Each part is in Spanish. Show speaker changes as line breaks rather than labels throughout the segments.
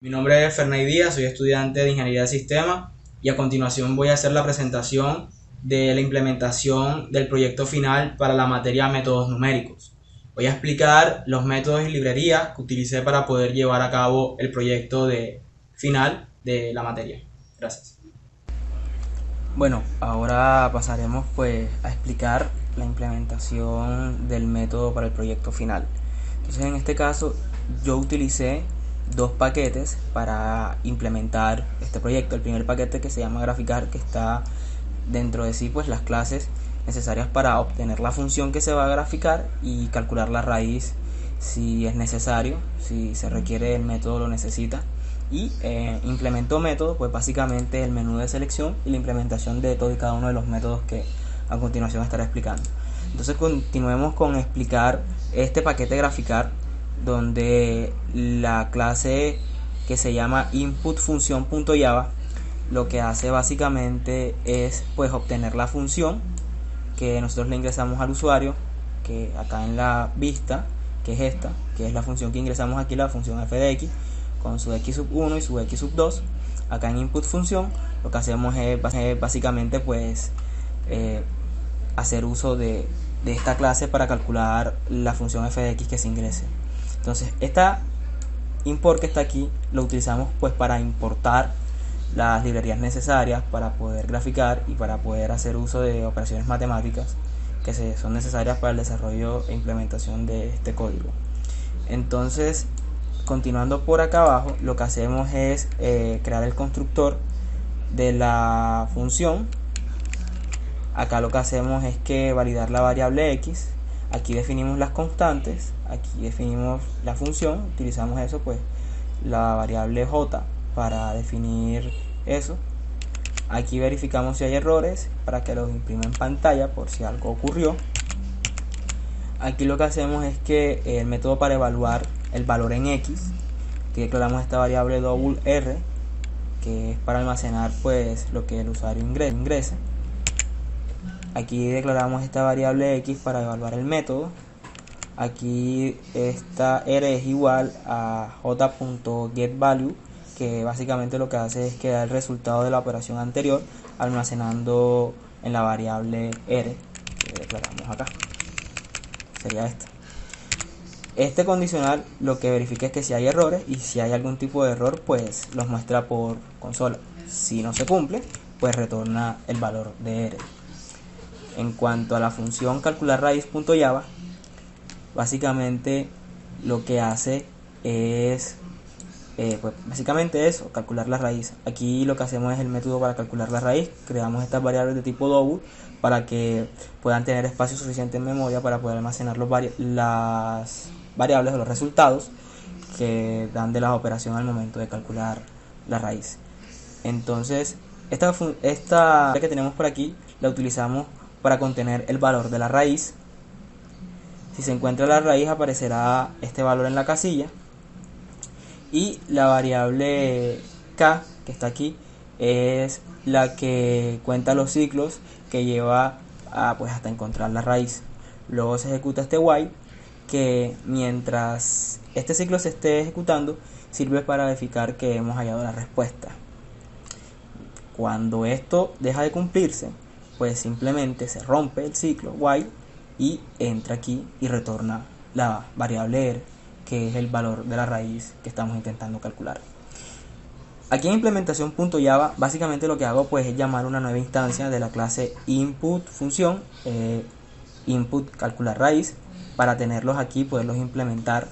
Mi nombre es Ferney Díaz, soy estudiante de Ingeniería de Sistemas y a continuación voy a hacer la presentación de la implementación del proyecto final para la materia métodos numéricos. Voy a explicar los métodos y librerías que utilicé para poder llevar a cabo el proyecto final de la materia. Gracias.
Bueno, ahora pasaremos pues a explicar la implementación del método para el proyecto final. Entonces, en este caso yo utilicé dos paquetes para implementar este proyecto. El primer paquete, que se llama graficar, que está dentro de sí pues las clases necesarias para obtener la función que se va a graficar y calcular la raíz si es necesario, si se requiere, el método lo necesita. Y implemento método, pues básicamente el menú de selección y la implementación de todo y cada uno de los métodos que a continuación estaré explicando. Entonces continuemos con explicar este paquete graficar, donde la clase que se llama input_function.java lo que hace básicamente es pues obtener la función que nosotros le ingresamos al usuario, que acá en la vista, que es esta, que es la función que ingresamos aquí, la función f de x, con su x1 y su x2. Acá en input función lo que hacemos es básicamente pues hacer uso de esta clase para calcular la función f de x que se ingrese. Entonces esta import que está aquí lo utilizamos pues para importar las librerías necesarias para poder graficar y para poder hacer uso de operaciones matemáticas que son necesarias para el desarrollo e implementación de este código. Entonces, continuando por acá abajo, lo que hacemos es crear el constructor de la función. Acá lo que hacemos es que validar la variable x. Aquí definimos las constantes, aquí definimos la función, utilizamos eso pues la variable j para definir eso. Aquí verificamos si hay errores para que los imprima en pantalla por si algo ocurrió. Aquí lo que hacemos es que el método para evaluar el valor en x, que declaramos esta variable double r, que es para almacenar pues lo que el usuario ingrese. Aquí declaramos esta variable x para evaluar el método. Aquí esta r es igual a j.getValue, que básicamente lo que hace es que da el resultado de la operación anterior almacenando en la variable r que declaramos acá. Sería esta. Este condicional lo que verifica es que si hay errores, y si hay algún tipo de error pues los muestra por consola. Si no se cumple pues retorna el valor de r. En cuanto a la función calcular raíz.java, básicamente lo que hace es pues básicamente eso, calcular la raíz. Aquí lo que hacemos es el método para calcular la raíz. Creamos estas variables de tipo double para que puedan tener espacio suficiente en memoria para poder almacenar las variables o los resultados que dan de la operación al momento de calcular la raíz. Entonces esta que tenemos por aquí la utilizamos para contener el valor de la raíz. Si se encuentra la raíz aparecerá este valor en la casilla, y la variable k que está aquí es la que cuenta los ciclos que lleva pues hasta encontrar la raíz. Luego se ejecuta este while, que mientras este ciclo se esté ejecutando sirve para verificar que hemos hallado la respuesta. Cuando esto deja de cumplirse pues simplemente se rompe el ciclo while y entra aquí y retorna la variable r, que es el valor de la raíz que estamos intentando calcular. Aquí en implementación.java básicamente lo que hago pues es llamar una nueva instancia de la clase input función, input calcular raíz, para tenerlos aquí, poderlos implementar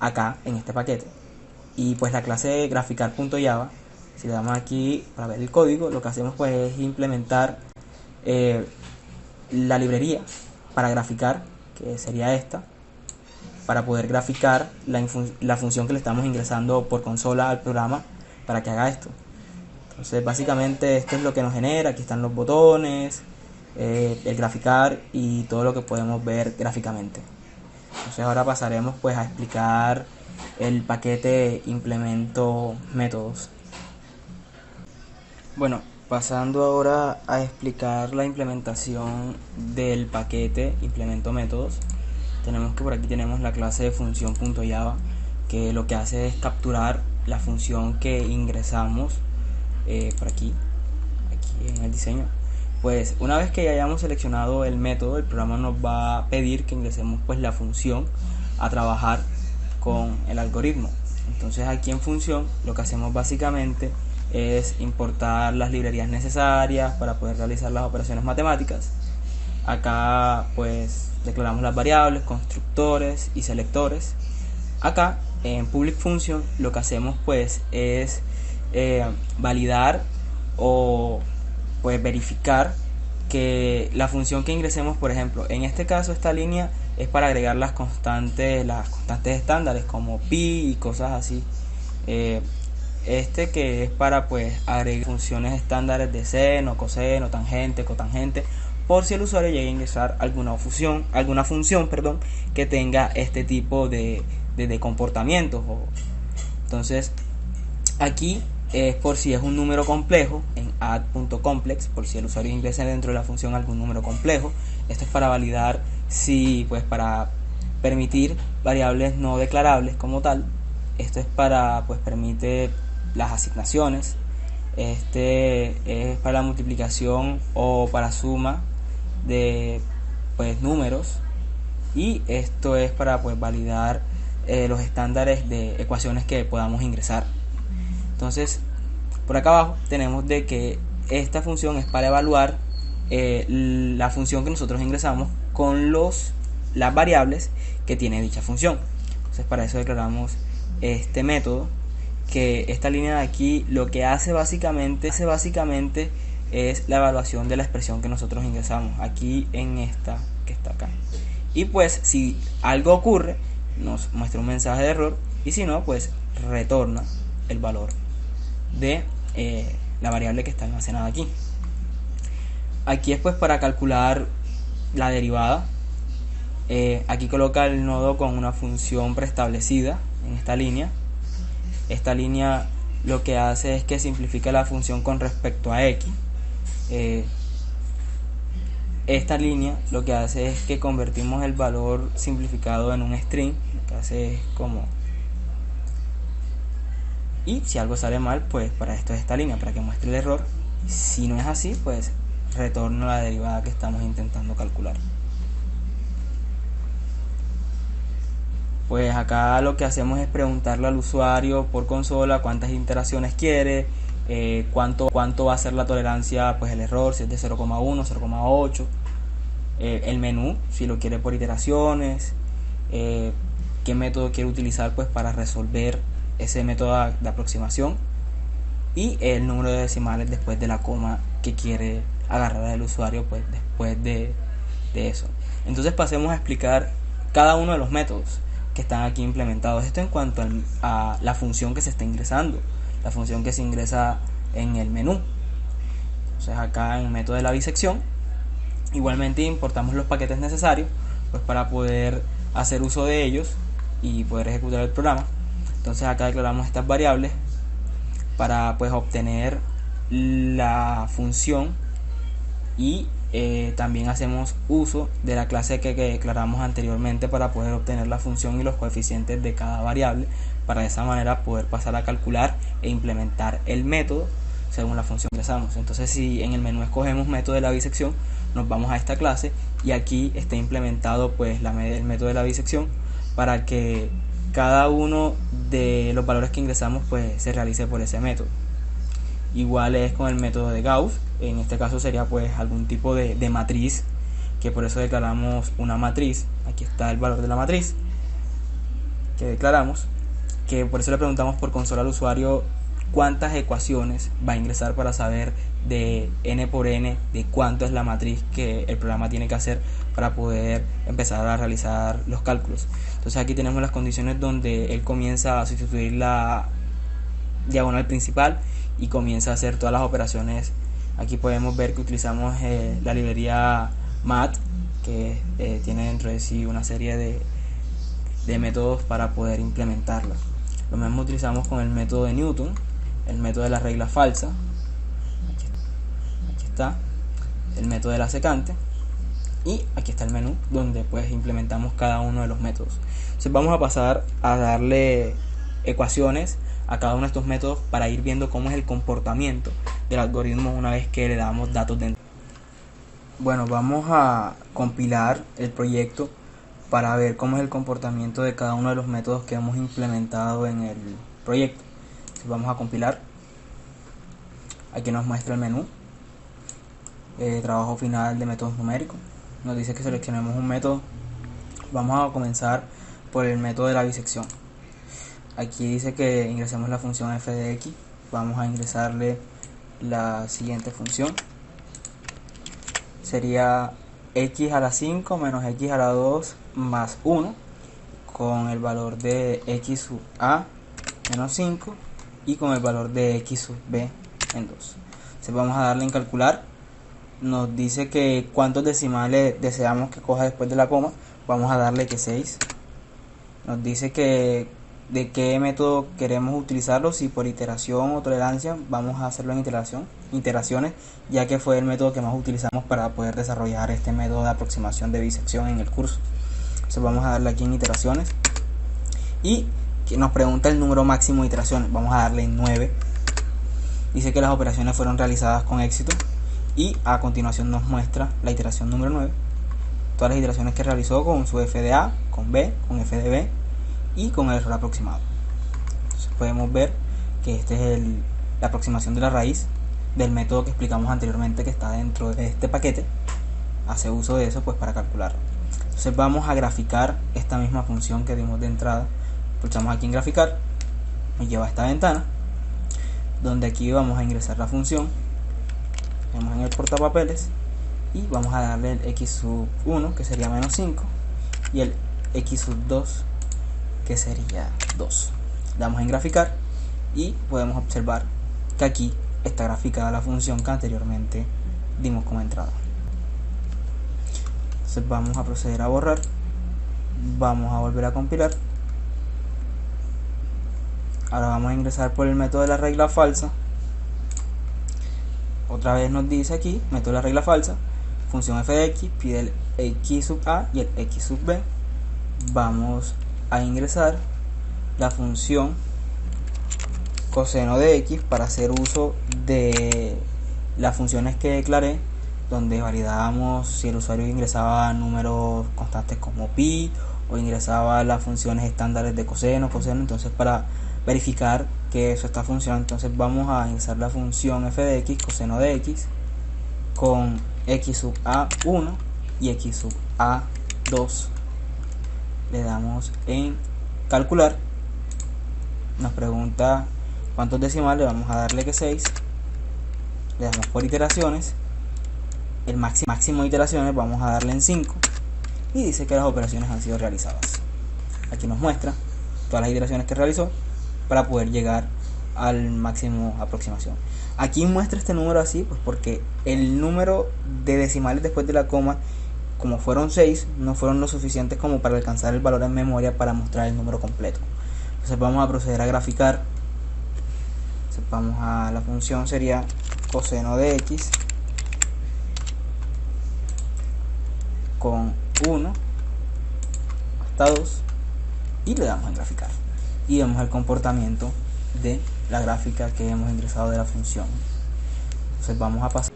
acá en este paquete. Y pues la clase graficar.java, si le damos aquí para ver el código, lo que hacemos pues es implementar la librería para graficar, que sería esta, para poder graficar la función que le estamos ingresando por consola al programa para que haga esto. Entonces básicamente esto es lo que nos genera. Aquí están los botones, el graficar y todo lo que podemos ver gráficamente. Entonces ahora pasaremos pues a explicar el paquete implemento métodos. Bueno, pasando ahora a explicar la implementación del paquete implemento métodos, tenemos que por aquí tenemos la clase de función.java, que lo que hace es capturar la función que ingresamos por aquí en el diseño. Pues una vez que ya hayamos seleccionado el método, el programa nos va a pedir que ingresemos pues la función a trabajar con el algoritmo. Entonces aquí en función lo que hacemos básicamente es importar las librerías necesarias para poder realizar las operaciones matemáticas. Acá pues declaramos las variables, constructores y selectores. Acá en public function lo que hacemos pues es validar o pues verificar que la función que ingresemos, por ejemplo, en este caso esta línea es para agregar las constantes estándares como pi y cosas así. Este que es para pues agregar funciones estándares de seno, coseno, tangente, cotangente, por si el usuario llega a ingresar alguna función que tenga este tipo de comportamientos. Entonces aquí es por si es un número complejo en add.complex, por si el usuario ingresa dentro de la función algún número complejo. Esto es para validar si pues para permitir variables no declarables como tal. Esto es para pues permite las asignaciones. Este es para la multiplicación o para suma de pues números, y esto es para pues validar los estándares de ecuaciones que podamos ingresar. Entonces por acá abajo tenemos de que esta función es para evaluar la función que nosotros ingresamos con las variables que tiene dicha función. Entonces para eso declaramos este método, que esta línea de aquí lo que hace básicamente es la evaluación de la expresión que nosotros ingresamos aquí en esta que está acá. Y pues si algo ocurre nos muestra un mensaje de error, y si no pues retorna el valor de la variable que está almacenada aquí. Aquí es pues para calcular la derivada. Aquí coloca el nodo con una función preestablecida en esta línea. Esta línea lo que hace es que simplifica la función con respecto a x. Esta línea lo que hace es que convertimos el valor simplificado en un string. Lo que hace es como, y si algo sale mal, pues para esto es esta línea, para que muestre el error. Si no es así, pues retorna la derivada que estamos intentando calcular. Pues acá lo que hacemos es preguntarle al usuario por consola cuántas iteraciones quiere, cuánto va a ser la tolerancia pues el error, si es de 0,1, 0,8, el menú si lo quiere por iteraciones, qué método quiere utilizar pues para resolver ese método de aproximación, y el número de decimales después de la coma que quiere agarrar al usuario pues después de eso. Entonces pasemos a explicar cada uno de los métodos que están aquí implementados. Esto en cuanto a la función que se está ingresando, la función que se ingresa en el menú. Entonces acá en el método de la bisección igualmente importamos los paquetes necesarios pues para poder hacer uso de ellos y poder ejecutar el programa. Entonces acá declaramos estas variables para pues obtener la función, y también hacemos uso de la clase que declaramos anteriormente para poder obtener la función y los coeficientes de cada variable, para de esa manera poder pasar a calcular e implementar el método según la función que ingresamos. Entonces si en el menú escogemos método de la bisección, nos vamos a esta clase y aquí está implementado pues el método de la bisección para que cada uno de los valores que ingresamos pues se realice por ese método. Igual es con el método de Gauss. En este caso sería pues algún tipo de matriz, que por eso declaramos una matriz. Aquí está el valor de la matriz que declaramos, que por eso le preguntamos por consola al usuario cuántas ecuaciones va a ingresar para saber de n por n de cuánto es la matriz que el programa tiene que hacer para poder empezar a realizar los cálculos. Entonces aquí tenemos las condiciones donde él comienza a sustituir la diagonal principal y comienza a hacer todas las operaciones. Aquí podemos ver que utilizamos la librería mat, que tiene dentro de sí una serie de métodos para poder implementarla. Lo mismo utilizamos con el método de Newton, el método de la regla falsa. Aquí está el método de la secante, y aquí está el menú donde pues implementamos cada uno de los métodos. Entonces vamos a pasar a darle ecuaciones a cada uno de estos métodos para ir viendo cómo es el comportamiento del algoritmo una vez que le damos datos dentro. Bueno, vamos a compilar el proyecto para ver cómo es el comportamiento de cada uno de los métodos que hemos implementado en el proyecto. Entonces vamos a compilar. Aquí nos muestra el menú, trabajo final de métodos numéricos. Nos dice que seleccionemos un método. Vamos a comenzar por el método de la bisección. Aquí dice que ingresemos la función f de x. Vamos a ingresarle la siguiente función. Sería x a la 5 menos x a la 2 más 1 con el valor de x sub a menos 5 y con el valor de x sub b en 2. Entonces vamos a darle en calcular. Nos dice que cuántos decimales deseamos que coja después de la coma. Vamos a darle que 6. Nos dice que de qué método queremos utilizarlo, si por iteración o tolerancia. Vamos a hacerlo en iteraciones, ya que fue el método que más utilizamos para poder desarrollar este método de aproximación de bisección en el curso. Entonces vamos a darle aquí en iteraciones y que nos pregunta el número máximo de iteraciones. Vamos a darle 9. Dice que las operaciones fueron realizadas con éxito y a continuación nos muestra la iteración número 9, todas las iteraciones que realizó con su f de a, con b, con f de b y con el error aproximado. Entonces podemos ver que este es la aproximación de la raíz del método que explicamos anteriormente, que está dentro de este paquete. Hace uso de eso pues para calcular. Entonces vamos a graficar esta misma función que dimos de entrada. Pulsamos aquí en graficar, nos lleva a esta ventana donde aquí vamos a ingresar la función. Vemos en el portapapeles y vamos a darle el x sub 1 que sería menos 5 y el x sub 2 que sería 2. Damos en graficar y podemos observar que aquí está graficada la función que anteriormente dimos como entrada. Entonces vamos a proceder a borrar, vamos a volver a compilar. Ahora vamos a ingresar por el método de la regla falsa. Otra vez nos dice aquí, método de la regla falsa, función f de x, pide el x sub a y el x sub b. Vamos a ingresar la función coseno de x para hacer uso de las funciones que declaré, donde validábamos si el usuario ingresaba números constantes como pi o ingresaba las funciones estándares de coseno. Entonces para verificar que eso está funcionando, entonces vamos a ingresar la función f de x, coseno de x, con x sub a 1 y x sub a 2. Le damos en calcular, nos pregunta cuántos decimales, vamos a darle que 6, le damos por iteraciones, el máximo de iteraciones vamos a darle en 5 y dice que las operaciones han sido realizadas. Aquí nos muestra todas las iteraciones que realizó para poder llegar al máximo aproximación. Aquí muestra este número así pues porque el número de decimales después de la coma, como fueron 6, no fueron lo suficientes como para alcanzar el valor en memoria para mostrar el número completo. Entonces vamos a proceder a graficar. Entonces vamos a la función, sería coseno de x con 1 hasta 2 y le damos en graficar y vemos el comportamiento de la gráfica que hemos ingresado de la función. Entonces vamos a pasar.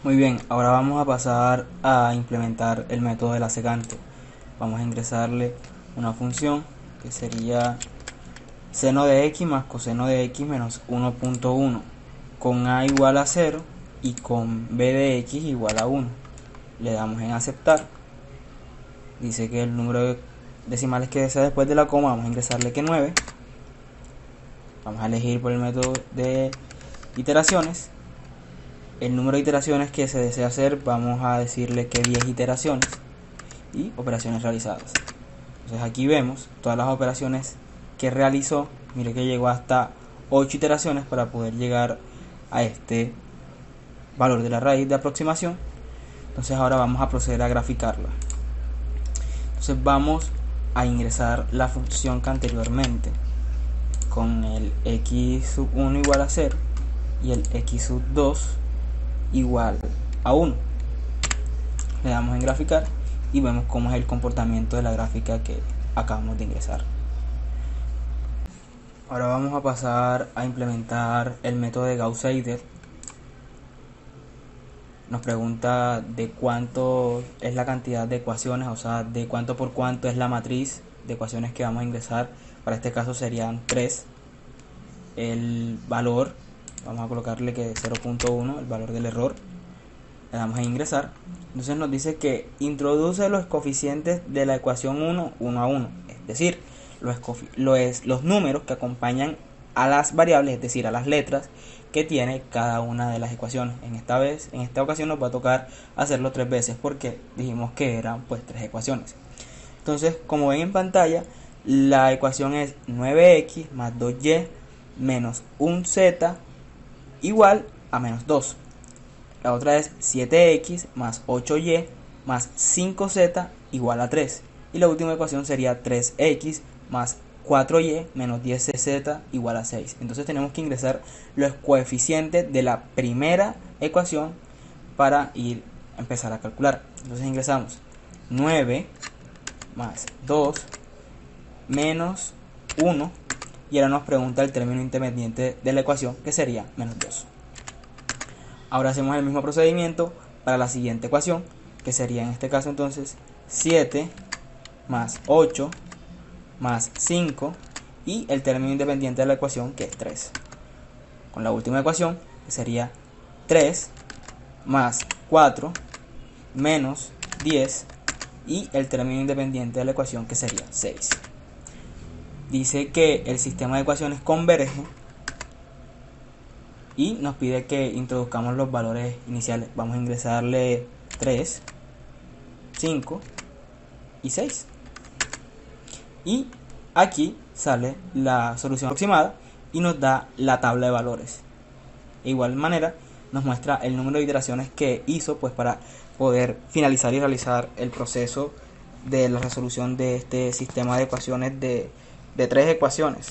Muy bien, ahora vamos a pasar a implementar el método de la secante. Vamos a ingresarle una función que sería seno de x más coseno de x menos 1.1 con a igual a 0 y con b de x igual a 1. Le damos en aceptar. Dice que el número de decimales que desea después de la coma, vamos a ingresarle que 9. Vamos a elegir por el método de iteraciones. El número de iteraciones que se desea hacer, vamos a decirle que 10 iteraciones y operaciones realizadas. Entonces aquí vemos todas las operaciones que realizó. Mire que llegó hasta 8 iteraciones para poder llegar a este valor de la raíz de aproximación. Entonces ahora vamos a proceder a graficarla. Entonces vamos a ingresar la función que anteriormente, con el x sub 1 igual a 0 y el x sub 2 igual a 1. Le damos en graficar y vemos cómo es el comportamiento de la gráfica que acabamos de ingresar. Ahora vamos a pasar a implementar el método de Gauss-Seidel. Nos pregunta de cuánto es la cantidad de ecuaciones, o sea, de cuánto por cuánto es la matriz de ecuaciones que vamos a ingresar. Para este caso serían 3. El valor, vamos a colocarle que 0.1, el valor del error. Le damos a ingresar. Entonces nos dice que introduce los coeficientes de la ecuación 1 a 1. Es decir, los números que acompañan a las variables, es decir, a las letras que tiene cada una de las ecuaciones. En esta ocasión nos va a tocar hacerlo 3 veces porque dijimos que eran pues 3 ecuaciones. Entonces, como ven en pantalla, la ecuación es 9x más 2y menos 1z igual a menos 2. La otra es 7x más 8y más 5z igual a 3. Y la última ecuación sería 3x más 4y menos 10z igual a 6. Entonces tenemos que ingresar los coeficientes de la primera ecuación para empezar a calcular. Entonces ingresamos 9 más 2 menos 1 y ahora nos pregunta el término independiente de la ecuación, que sería menos 2. Ahora hacemos el mismo procedimiento para la siguiente ecuación, que sería en este caso entonces 7 más 8 más 5 y el término independiente de la ecuación, que es 3. Con la última ecuación, que sería 3 más 4 menos 10 y el término independiente de la ecuación, que sería 6. Dice que el sistema de ecuaciones converge y nos pide que introduzcamos los valores iniciales. Vamos a ingresarle 3, 5 y 6. Y aquí sale la solución aproximada y nos da la tabla de valores. De igual manera nos muestra el número de iteraciones que hizo pues para poder finalizar y realizar el proceso de la resolución de este sistema de ecuaciones de 3 ecuaciones.